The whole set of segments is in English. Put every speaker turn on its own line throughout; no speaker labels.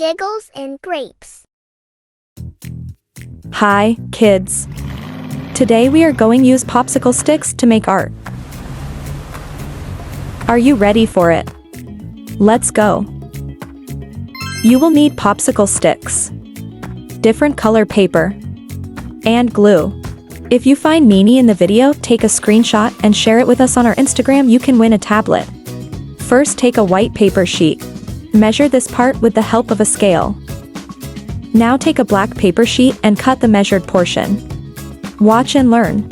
Giggles and grapes.
Hi, kids. Today we are going to use popsicle sticks to make art. Are you ready for it? Let's go. You will need popsicle sticks, different color paper, and glue. If you find Nini in the video, take a screenshot and share it with us on our Instagram. You can win a tablet. First, take a white paper sheet. Measure this part with the help of a scale. Now take a black paper sheet and cut the measured portion. Watch and learn.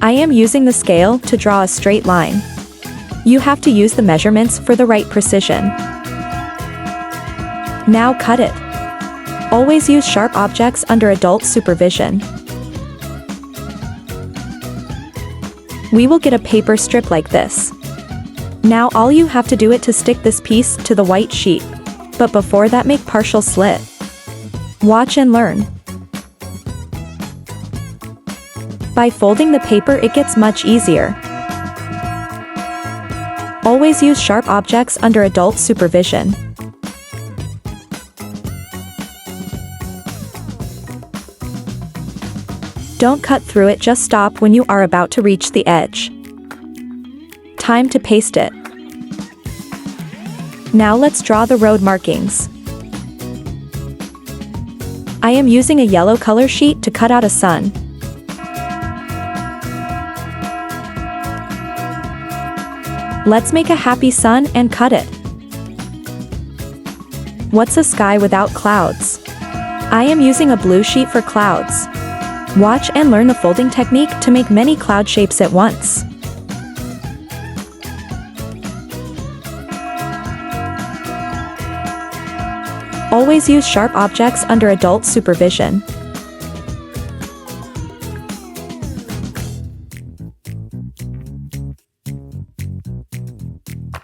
I am using the scale to draw a straight line. You have to use the measurements for the right precision. Now cut it. Always use sharp objects under adult supervision. We will get a paper strip like this. Now all you have to do it to stick this piece to the white sheet. But before that, make partial slit. Watch and learn. By folding the paper, it gets much easier. Always use sharp objects under adult supervision. Don't cut through it, just stop when you are about to reach the edge. Time to paste it. Now let's draw the road markings. I am using a yellow color sheet to cut out a sun. Let's make a happy sun and cut it. What's a sky without clouds? I am using a blue sheet for clouds. Watch and learn the folding technique to make many cloud shapes at once. Always use sharp objects under adult supervision.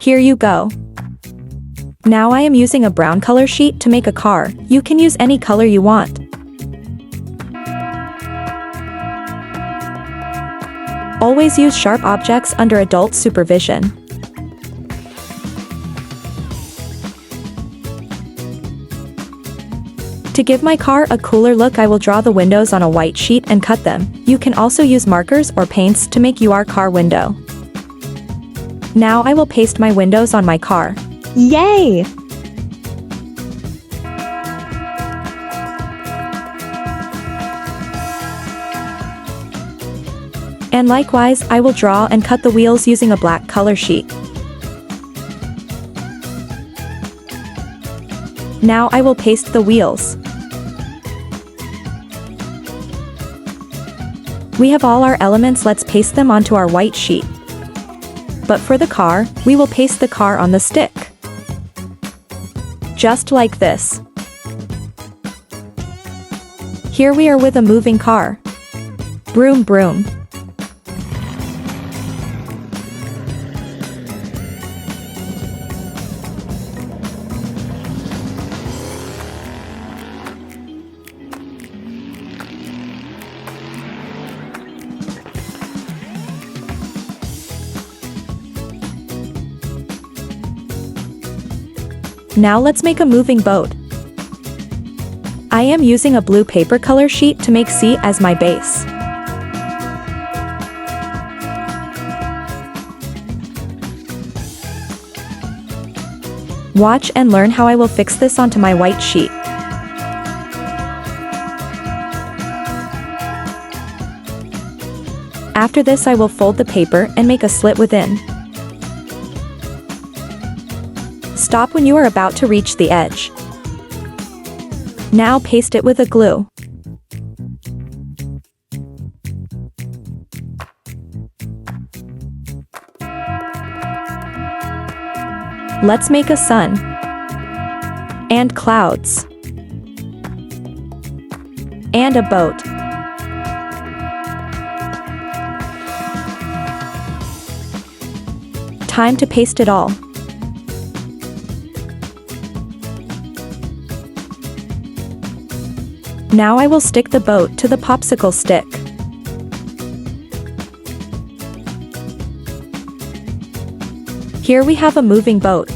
Here you go. Now I am using a brown color sheet to make a car. You can use any color you want. Always use sharp objects under adult supervision. To give my car a cooler look, I will draw the windows on a white sheet and cut them. You can also use markers or paints to make your car window. Now I will paste my windows on my car.
Yay!
And likewise, I will draw and cut the wheels using a black color sheet. Now I will paste the wheels. We have all our elements, let's paste them onto our white sheet. But for the car, we will paste the car on the stick. Just like this. Here we are with a moving car. Broom broom. Now let's make a moving boat. I am using a blue paper color sheet to make sea as my base. Watch and learn how I will fix this onto my white sheet. After this, I will fold the paper and make a slit within. Stop when you are about to reach the edge. Now paste it with a glue. Let's make a sun and clouds and a boat. Time to paste it all. Now I will stick the boat to the popsicle stick. Here we have a moving boat.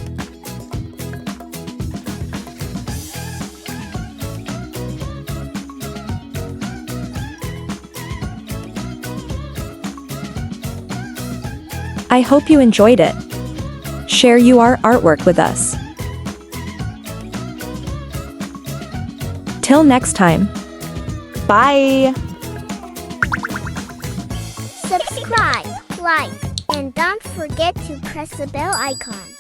I hope you enjoyed it. Share your artwork with us. Till next time. Bye!
Subscribe, like, and don't forget to press the bell icon.